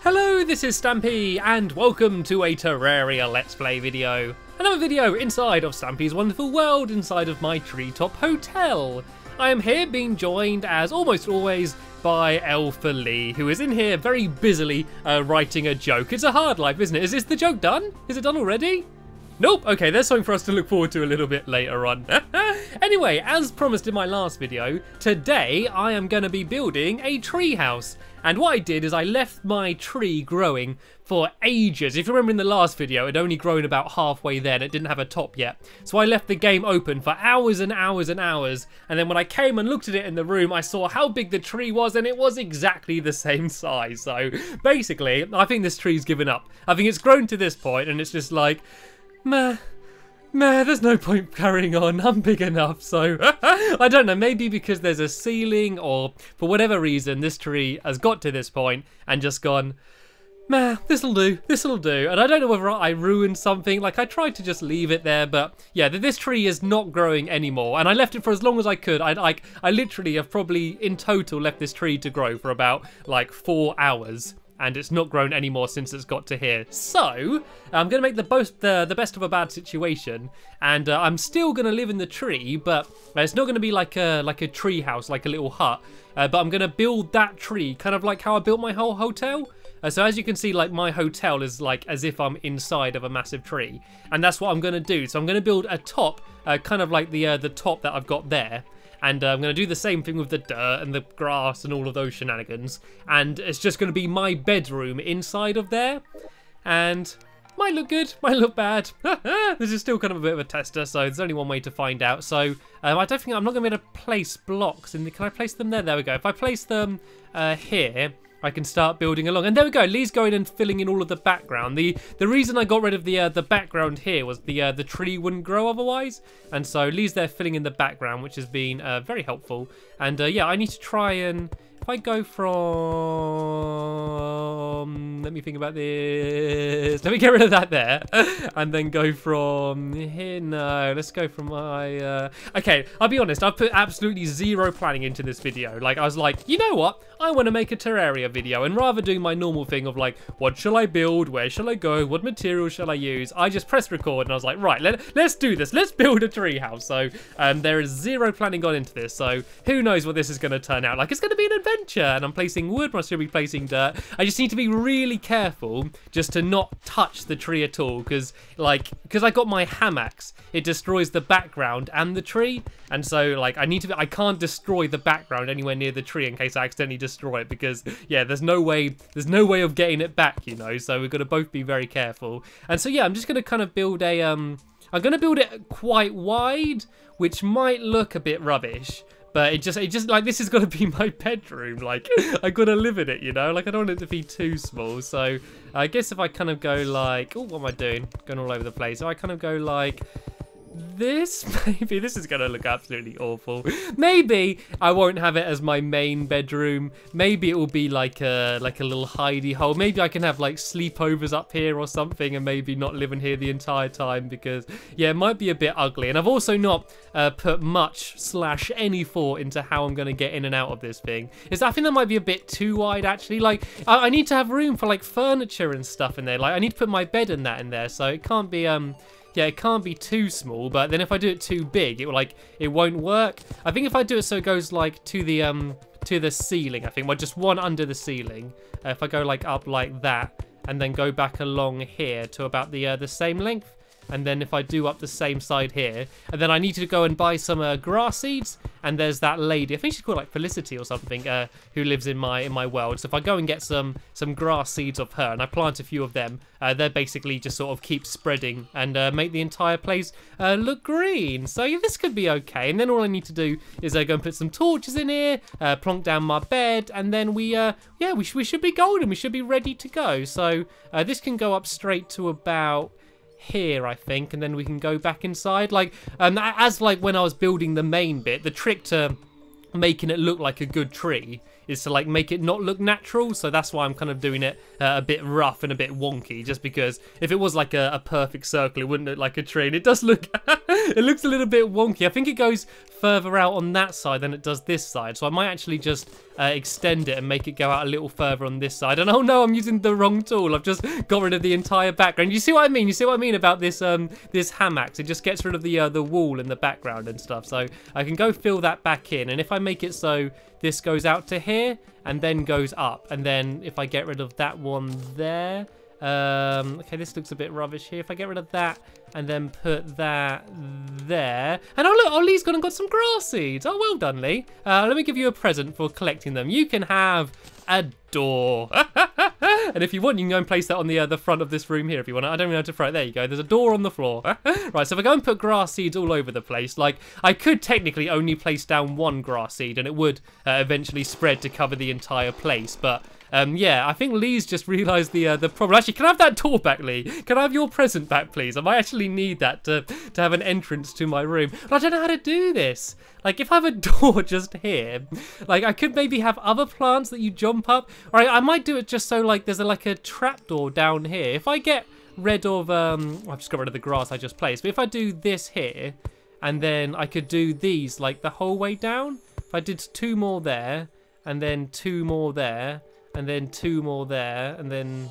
Hello, this is Stampy, and welcome to a Terraria Let's Play video. Another video inside of Stampy's wonderful world, inside of my treetop hotel. I am here being joined, as almost always, by Alpha Lee, who is in here very busily writing a joke. It's a hard life, isn't it? Is this the joke done? Is it done already? Nope, okay, there's something for us to look forward to a little bit later on. Anyway, as promised in my last video, today I am going to be building a tree house. And what I did is I left my tree growing for ages. If you remember in the last video, it had only grown about halfway there and it didn't have a top yet. So I left the game open for hours and hours and hours. And then when I came and looked at it in the room, I saw how big the tree was and it was exactly the same size. So basically, I think this tree's given up. I think it's grown to this point and it's just like, meh, there's no point carrying on, I'm big enough, so I don't know, maybe because there's a ceiling or for whatever reason this tree has got to this point and just gone, meh, this'll do, and I don't know whether I ruined something, like I tried to just leave it there, but yeah, this tree is not growing anymore, and I left it for as long as I could. I literally have probably in total left this tree to grow for about like 4 hours. And it's not grown anymore since it's got to here. So I'm going to make the best of a bad situation, and I'm still going to live in the tree, but it's not going to be like a tree house, like a little hut. But I'm going to build that tree, kind of like how I built my whole hotel. So as you can see, like my hotel is like as if I'm inside of a massive tree, and that's what I'm going to do. So I'm going to build a top, kind of like the top that I've got there. And I'm going to do the same thing with the dirt and the grass and all of those shenanigans. And it's just going to be my bedroom inside of there. And might look good, might look bad. This is still kind of a bit of a tester, so there's only one way to find out. So I don't think I'm not going to be able to place blocks in the... Can I place them there? There we go. If I place them here, I can start building along. And there we go. Lee's going and filling in all of the background. The reason I got rid of the background here was the tree wouldn't grow otherwise. And so Lee's there filling in the background, which has been very helpful. And yeah, I need to try and... If I go from... Let me think about this. Let me get rid of that there. And then go from here. No, let's go from my... Okay, I'll be honest. I've put absolutely zero planning into this video. Like, I was like, you know what? I want to make a Terraria video. And rather doing my normal thing of like, what shall I build? Where shall I go? What materials shall I use? I just pressed record and I was like, right, let's do this. Let's build a treehouse. So there is zero planning gone into this. So who knows what this is going to turn out like. It's going to be an adventure. And I'm placing wood, but I should be placing dirt. I just need to be really careful just to not touch the tree at all, because I got my hammocks, it destroys the background and the tree, and so like I can't destroy the background anywhere near the tree in case I accidentally destroy it, because yeah, there's no way of getting it back, you know. So we've got to both be very careful. And so yeah, I'm just going to kind of build a I'm going to build it quite wide, which might look a bit rubbish. But it just like, this is got to be my bedroom. Like, I got to live in it, you know? Like, I don't want it to be too small. So, I guess if I kind of go like... Oh, what am I doing? Going all over the place. So, I kind of go like... This, maybe. This is going to look absolutely awful. Maybe I won't have it as my main bedroom. Maybe it will be like a little hidey hole. Maybe I can have like sleepovers up here or something, and maybe not live in here the entire time, because yeah, it might be a bit ugly. And I've also not put much / any thought into how I'm going to get in and out of this thing. I think that might be a bit too wide, actually. Like, I need to have room for like furniture and stuff in there. Like, I need to put my bed and that in there, so it can't be yeah, it can't be too small, but then if I do it too big, it won't work. I think if I do it so it goes like to the ceiling, I think, well, just one under the ceiling. If I go like up like that, and then go back along here to about the same length, and then if I do up the same side here, and then I need to go and buy some grass seeds. And there's that lady, I think she's called like Felicity or something, who lives in my world. So if I go and get some grass seeds of her, and I plant a few of them, they basically just sort of keep spreading and make the entire place look green. So yeah, this could be okay. And then all I need to do is go and put some torches in here, plonk down my bed, and then we should be golden. We should be ready to go. So this can go up straight to about here, I think, and then we can go back inside. Like, as like when I was building the main bit, the trick to making it look like a good tree is to like make it not look natural. So that's why I'm kind of doing it a bit rough and a bit wonky, just because if it was like a perfect circle, it wouldn't look like a tree. And it does look It looks a little bit wonky. I think it goes further out on that side than it does this side. So I might actually just extend it and make it go out a little further on this side. And oh no, I'm using the wrong tool. I've just got rid of the entire background. You see what I mean? You see what I mean about this this hamax? It just gets rid of the wall in the background and stuff. So I can go fill that back in. And if I make it so this goes out to here and then goes up, and then if I get rid of that one there. Okay, this looks a bit rubbish here. If I get rid of that and then put that there. And oh look, oh, Lee's gone and got some grass seeds. Oh, well done, Lee. Let me give you a present for collecting them. You can have a door. And if you want, you can go and place that on the front of this room here if you want. I don't even know how to throw it. There you go. There's a door on the floor. Right, so if I go and put grass seeds all over the place, like I could technically only place down one grass seed and it would eventually spread to cover the entire place. But yeah, I think Lee's just realised the problem. Actually, can I have that door back, Lee? Can I have your present back, please? I might actually need that to have an entrance to my room. But I don't know how to do this. Like, if I have a door just here, like, I could maybe have other plants that you jump up. All right, I might do it just so, like, there's like a trapdoor down here. If I get rid of, I've just got rid of the grass I just placed. But if I do this here, and then I could do these, like, the whole way down. If I did 2 more there, and then 2 more there, and then 2 more there, and then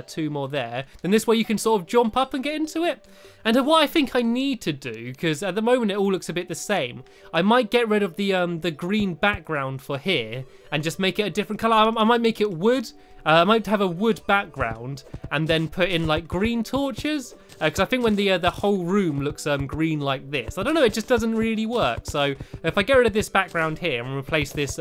2 more there. Then this way you can sort of jump up and get into it. And what I think I need to do, because at the moment it all looks a bit the same, I might get rid of the green background for here and just make it a different colour. I might make it wood. I might have a wood background and then put in like green torches. Because I think when the whole room looks green like this, I don't know, it just doesn't really work. So if I get rid of this background here and replace this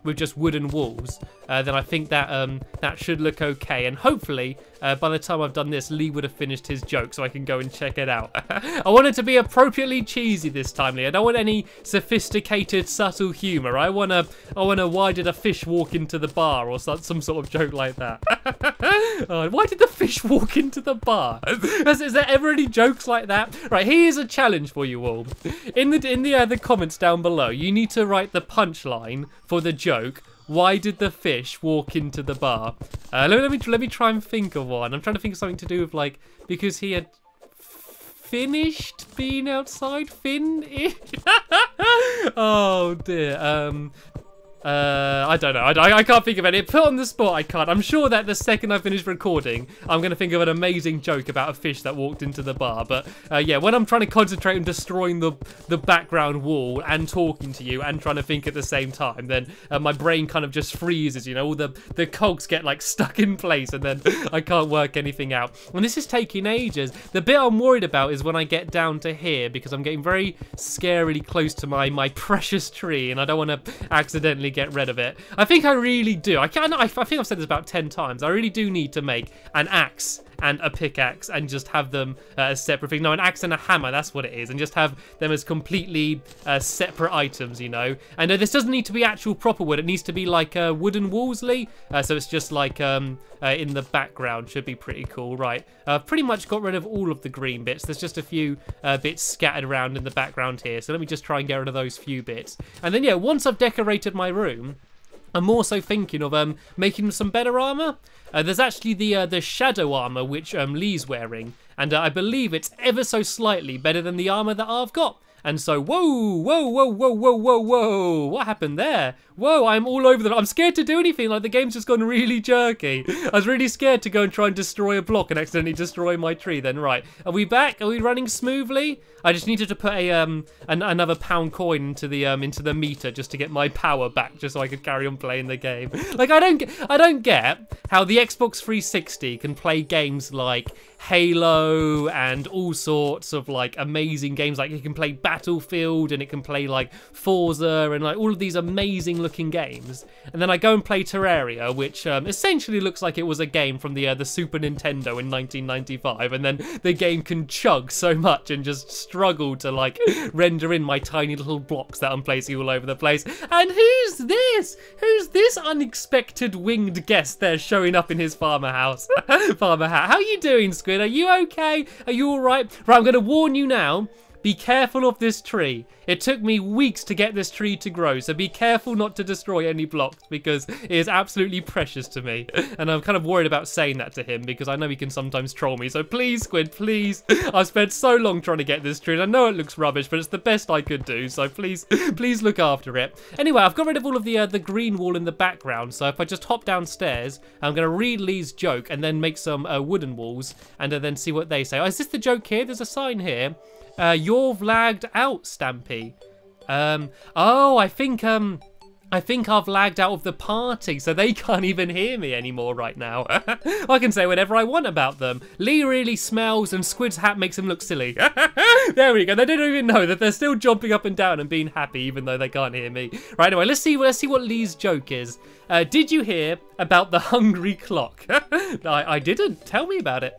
with just wooden walls, then I think that that should look okay. And hopefully, by the time I've done this, Lee would have finished his joke, so I can go and check it out. I want it to be appropriately cheesy this time, Lee. I don't want any sophisticated, subtle humour. I want a why did a fish walk into the bar or some sort of joke like that. Why did the fish walk into the bar? Is there ever any jokes like that? Right, here's a challenge for you all. In the comments down below, you need to write the punchline for the joke. Why did the fish walk into the bar? Let me try and think of one. I'm trying to think of something to do with like because he had finished being outside. Oh dear. I don't know. I can't think of any. Put on the spot, I can't. I'm sure that the second I finish recording, I'm going to think of an amazing joke about a fish that walked into the bar. But yeah, when I'm trying to concentrate on destroying the background wall and talking to you and trying to think at the same time, then my brain kind of just freezes, you know, all the cogs get like stuck in place and then I can't work anything out. And this is taking ages. The bit I'm worried about is when I get down to here because I'm getting very scarily close to my precious tree and I don't want to accidentally get rid of it. I think I really do. I think I've said this about 10 times. I really do need to make an axe and a pickaxe and just have them as separate things. No, an axe and a hammer, that's what it is. And just have them as completely separate items, you know. And this doesn't need to be actual proper wood. It needs to be like wooden Wolseley. So it's just like in the background. Should be pretty cool. Right. Pretty much got rid of all of the green bits. There's just a few bits scattered around in the background here. So let me just try and get rid of those few bits. And then, yeah, once I've decorated my room, I'm also thinking of making some better armor. There's actually the shadow armor which Lee's wearing, and I believe it's ever so slightly better than the armor that I've got. And so, whoa, what happened there? Whoa, I'm all over I'm scared to do anything, like the game's just gone really jerky. I was really scared to go and try and destroy a block and accidentally destroy my tree then. Right, are we back? Are we running smoothly? I just needed to put another pound coin into the meter just to get my power back, just so I could carry on playing the game. Like, I don't get how the Xbox 360 can play games like Halo and all sorts of like amazing games. Like it can play Battlefield and it can play like Forza and like all of these amazing looking games. And then I go and play Terraria, which essentially looks like it was a game from the Super Nintendo in 1995. And then the game can chug so much and just struggle to like render in my tiny little blocks that I'm placing all over the place. And who's this? Who's this unexpected winged guest there showing up in his farmer house? Farmer hat. How you doing, Squid? Are you okay? Are you all right? Right, I'm going to warn you now. be careful of this tree. It took me weeks to get this tree to grow, so be careful not to destroy any blocks because it is absolutely precious to me. And I'm kind of worried about saying that to him because I know he can sometimes troll me. So please, Squid, please. I've spent so long trying to get this tree, and I know it looks rubbish, but it's the best I could do. So please, please look after it. Anyway, I've got rid of all of the green wall in the background. So if I just hop downstairs, I'm going to read Lee's joke and then make some wooden walls and then see what they say. Oh, is this the joke here? There's a sign here. You're lagged out, Stampy. Oh, I think I've lagged out of the party, so they can't even hear me anymore right now. I can say whatever I want about them. Lee really smells and Squid's hat makes him look silly. There we go. They don't even know that they're still jumping up and down and being happy even though they can't hear me. Right, anyway, let's see what Lee's joke is. Did you hear about the hungry clock? I didn't. Tell me about it.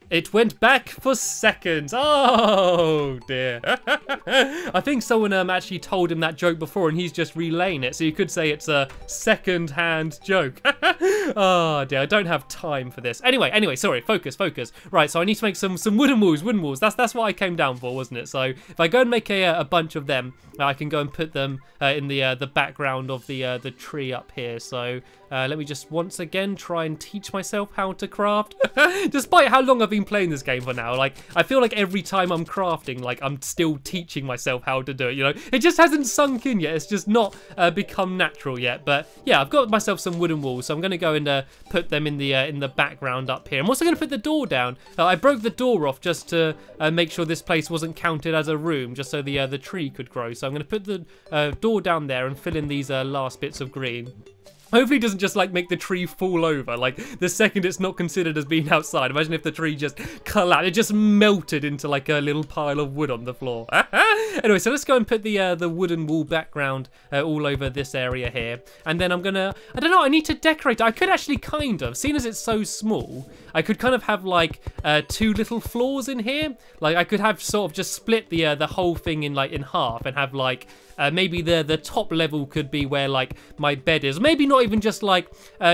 It went back for seconds. Oh, dear. I think someone actually told him that joke before and he's just relaying it. So you could say it's a second-hand joke. Oh, dear. I don't have time for this. Anyway, sorry. Focus. Right, so I need to make some wooden walls. That's what I came down for, wasn't it? So if I go and make a bunch of them, I can go and put them in the background of the tree up here. So let me just once again try and teach myself how to craft. Despite how long I've been playing this game for now, like I feel like every time I'm crafting, like I'm still teaching myself how to do it. You know, it just hasn't sunk in yet. It's just not become natural yet. But yeah, I've got myself some wooden walls, so I'm going to go and put them in the background up here. I'm also going to put the door down. I broke the door off just to make sure this place wasn't counted as a room, just so the tree could grow. So I'm going to put the door down there and fill in these last bits of green. Hopefully it doesn't just like make the tree fall over, like the second it's not considered as being outside. Imagine if the tree just collapsed, it just melted into like a little pile of wood on the floor. Anyway, so let's go and put the wooden wall background all over this area here. And then I'm gonna, I don't know, I need to decorate it. I could actually kind of, seeing as it's so small, I could kind of have like 2 little floors in here. Like I could have sort of just split the whole thing in half and have like, maybe the top level could be where like my bed is. Maybe not even just like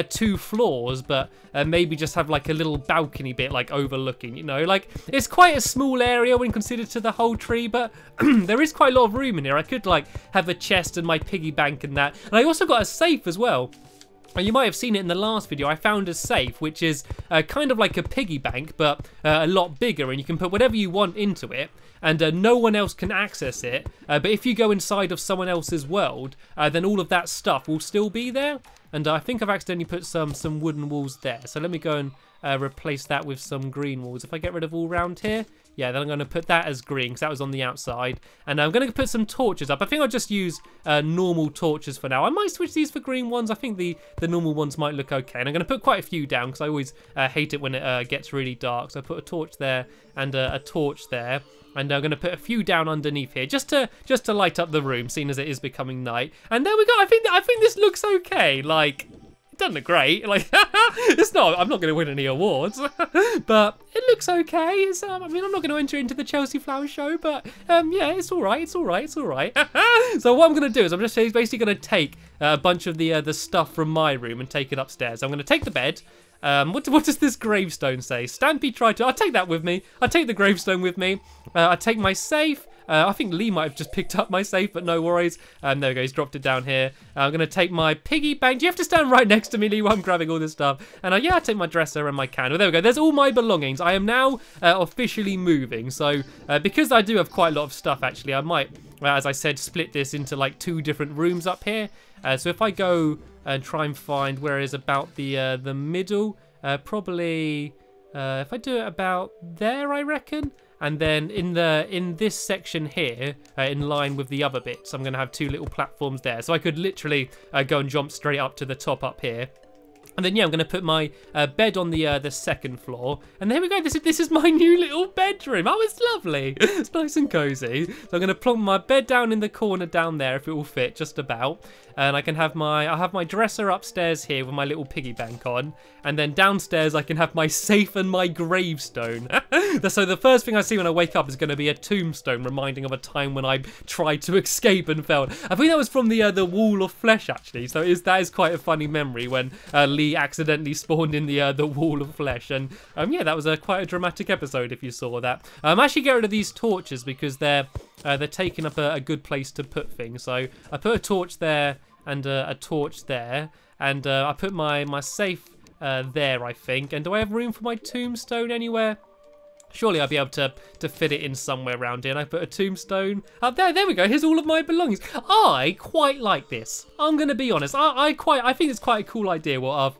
2 floors, but maybe just have like a little balcony bit like overlooking, you know, like it's quite a small area when considered to the whole tree, but there is quite a lot of room in here. I could like have a chest and my piggy bank and that. And I also got a safe as well. You might have seen it in the last video. I found a safe, which is kind of like a piggy bank, but a lot bigger, and you can put whatever you want into it, and no one else can access it. But if you go inside of someone else's world, then all of that stuff will still be there. And I think I've accidentally put some wooden walls there. So let me go and replace that with some green walls. If I get rid of all round here, yeah, then I'm going to put that as green because that was on the outside. And I'm going to put some torches up. I think I'll just use normal torches for now. I might switch these for green ones. I think the normal ones might look okay. And I'm going to put quite a few down because I always hate it when it gets really dark. So I put a torch there and a torch there. And I'm going to put a few down underneath here just to light up the room, seeing as it is becoming night. And there we go. I think this looks okay. Like, it doesn't look great. Like, it's not. I'm not going to win any awards, but it looks okay. It's, I mean, I'm not going to enter into the Chelsea Flower Show, but yeah, it's all right. It's all right. It's all right. So what I'm going to do is I'm just basically going to take a bunch of the stuff from my room and take it upstairs. I'm going to take the bed. What does this gravestone say? Stampy tried to... I'll take that with me. I'll take the gravestone with me. I'll take my safe. I think Lee might have just picked up my safe, but no worries. There we go. He's dropped it down here. I'm going to take my piggy bank. Do you have to stand right next to me, Lee, while I'm grabbing all this stuff? And yeah, I'll take my dresser and my candle. There we go. There's all my belongings. I am now officially moving. So because I do have quite a lot of stuff, actually, I might, as I said, split this into like 2 different rooms up here. So if I go and try and find where is about the middle, probably if I do it about there, I reckon. And then in this section here, in line with the other bits, I'm going to have 2 little platforms there. So I could literally go and jump straight up to the top up here. And then, yeah, I'm going to put my bed on the 2nd floor. And there we go. This is my new little bedroom. Oh, it's lovely. It's nice and cozy. So I'm going to plonk my bed down in the corner down there if it will fit just about. And I can have I'll have my dresser upstairs here with my little piggy bank on. And then downstairs I can have my safe and my gravestone. So the first thing I see when I wake up is going to be a tombstone reminding of a time when I tried to escape and failed. I think that was from the wall of flesh, actually. So that is quite a funny memory when Lee accidentally spawned in the wall of flesh. And yeah, that was quite a dramatic episode if you saw that. I'm actually getting rid of these torches because they're taking up a good place to put things. So I put a torch there and a torch there, and I put my safe there, I think. And do I have room for my tombstone anywhere? Surely I'll be able to fit it in somewhere around here. And I put a tombstone up there. There we go. Here's all of my belongings. I quite like this. I'm going to be honest. I think it's quite a cool idea what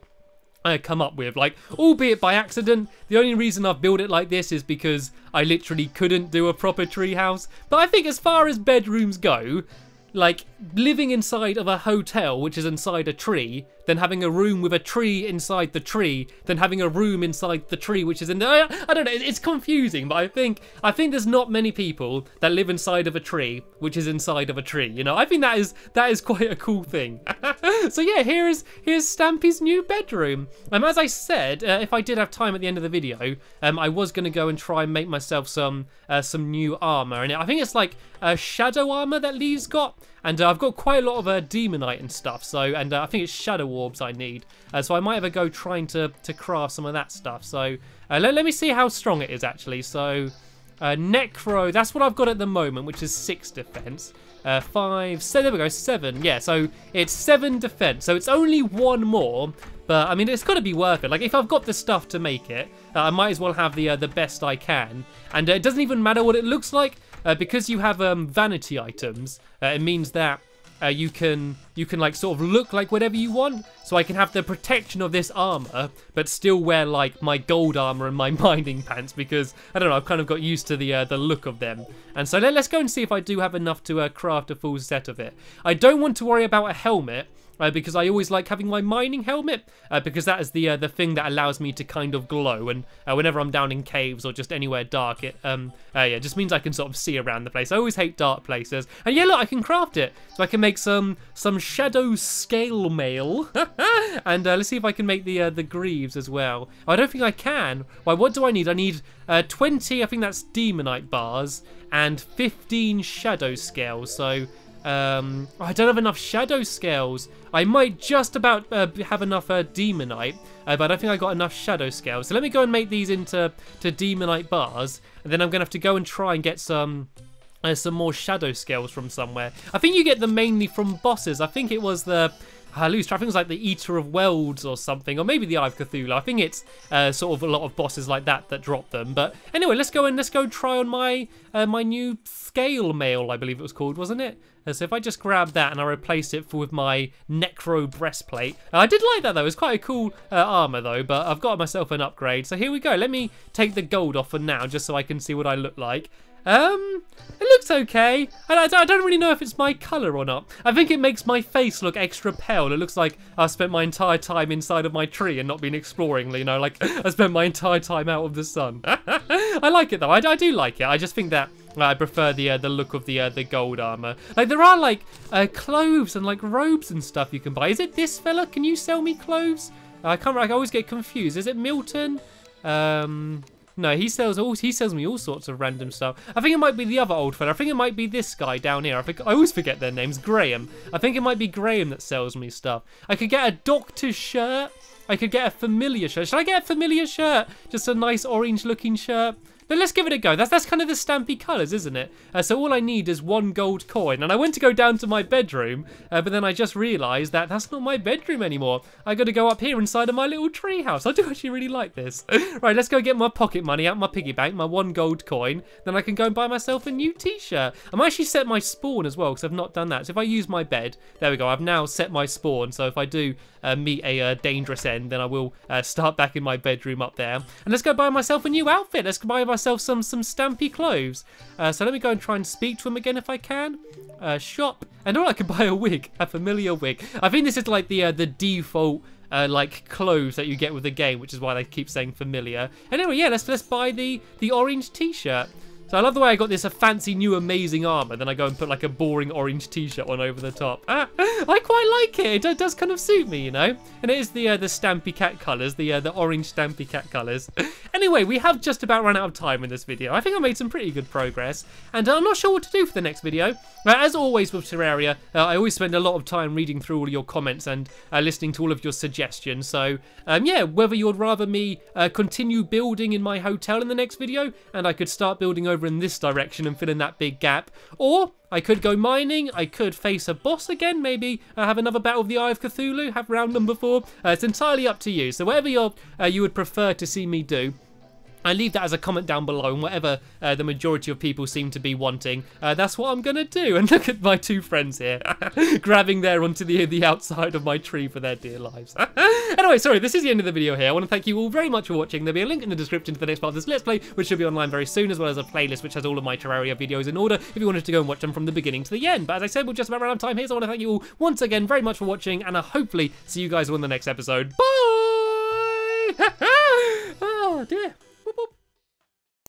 I've come up with, like, albeit by accident. The only reason I've built it like this is because I literally couldn't do a proper treehouse. But I think as far as bedrooms go, like living inside of a hotel which is inside a tree, then having a room with a tree inside the tree, then having a room inside the tree which is in there. I don't know, it's confusing, but I think there's not many people that live inside of a tree which is inside of a tree, you know. I think that is quite a cool thing. So yeah, here's Stampy's new bedroom. As I said, if I did have time at the end of the video, I was going to go and try and make myself some new armor, and I think it's like shadow armor that Lee's got. And I've got quite a lot of demonite and stuff, so, and I think it's shadow orbs I need. So I might have a go trying to craft some of that stuff. So let me see how strong it is actually. So necro, that's what I've got at the moment, which is 6 defense. 5, so there we go, 7. Yeah, so it's 7 defense. So it's only 1 more, but I mean it's got to be worth it. Like if I've got the stuff to make it, I might as well have the best I can. And it doesn't even matter what it looks like. Because you have vanity items, it means that you can like sort of look like whatever you want. So I can have the protection of this armor, but still wear like my gold armor and my mining pants because I don't know, I've kind of got used to the look of them. And so let's go and see if I do have enough to craft a full set of it. I don't want to worry about a helmet. Because I always like having my mining helmet, because that is the thing that allows me to kind of glow, and whenever I'm down in caves or just anywhere dark, it yeah, just means I can sort of see around the place. I always hate dark places, and yeah, look, I can craft it, so I can make some shadow scale mail, and let's see if I can make the greaves as well. Oh, I don't think I can. Why? What do I need? I need 20, I think that's demonite bars, and 15 shadow scales. So. I don't have enough shadow scales. I might just about have enough demonite, but I don't think I got enough shadow scales. So let me go and make these into demonite bars, and then I'm gonna have to go and try and get some more shadow scales from somewhere. I think you get them mainly from bosses. I think it was I lose track. I think it was like the Eater of Welds or something, or maybe the Eye of Cthulhu. I think it's sort of a lot of bosses like that drop them. But anyway, let's go try on my my new scale mail, I believe it was called, wasn't it? So if I just grab that and I replace it with my necro breastplate. I did like that though. It's quite a cool armor though, but I've got myself an upgrade. So here we go. Let me take the gold off for now, just so I can see what I look like. It looks okay. I don't really know if it's my colour or not. I think it makes my face look extra pale. It looks like I spent my entire time inside of my tree and not been exploring, you know, like I spent my entire time out of the sun. I like it though. I do like it. I just think that I prefer the look of the gold armor. Like there are like clothes and like robes and stuff you can buy. Is it this fella? Can you sell me clothes? I always get confused. Is it Milton? No, he sells me all sorts of random stuff. I think it might be the other old fella. I think it might be this guy down here. I always forget their names. Graham. I think it might be Graham that sells me stuff. I could get a doctor's shirt. I could get a familiar shirt. Should I get a familiar shirt? Just a nice orange looking shirt? But let's give it a go. That's kind of the Stampy colours, isn't it? So all I need is 1 gold coin. And I went to go down to my bedroom, but then I just realised that that's not my bedroom anymore. I got to go up here inside of my little tree house. I do actually really like this. Right, let's go get my pocket money out my piggy bank, my 1 gold coin. Then I can go and buy myself a new t-shirt. I'm actually set my spawn as well, because I've not done that. So if I use my bed, there we go. I've now set my spawn. So if I do meet a dangerous end, then I will start back in my bedroom up there. And let's go buy myself a new outfit. Let's buy myself some Stampy clothes. So let me go and try and speak to him again if I can. Shop. And I can buy a wig, a familiar wig. I think this is like the default like clothes that you get with the game, which is why they keep saying familiar. Anyway, yeah, let's buy the orange t-shirt. So I love the way I got this fancy new amazing armor, then I go and put like a boring orange t-shirt on over the top. I quite like it. It does kind of suit me, you know? And it is the Stampy Cat colours, the orange Stampy Cat colours. Anyway, we have just about run out of time in this video. I think I made some pretty good progress, and I'm not sure what to do for the next video. As always with Terraria, I always spend a lot of time reading through all your comments and listening to all of your suggestions. So, yeah, whether you'd rather me continue building in my hotel in the next video, and I could start building over in this direction and fill in that big gap, or I could go mining, I could face a boss again, maybe have another battle of the Eye of Cthulhu, have round number 4. It's entirely up to you. So whatever you would prefer to see me do, I leave that as a comment down below, and whatever the majority of people seem to be wanting, that's what I'm going to do. And look at my two friends here, grabbing there onto the outside of my tree for their dear lives. Anyway, sorry, this is the end of the video here. I want to thank you all very much for watching. There'll be a link in the description to the next part of this Let's Play, which should be online very soon, as well as a playlist which has all of my Terraria videos in order, if you wanted to go and watch them from the beginning to the end. But as I said, we're just about run out of time here, so I want to thank you all once again very much for watching, and I hopefully see you guys all in the next episode. Bye! Oh, dear.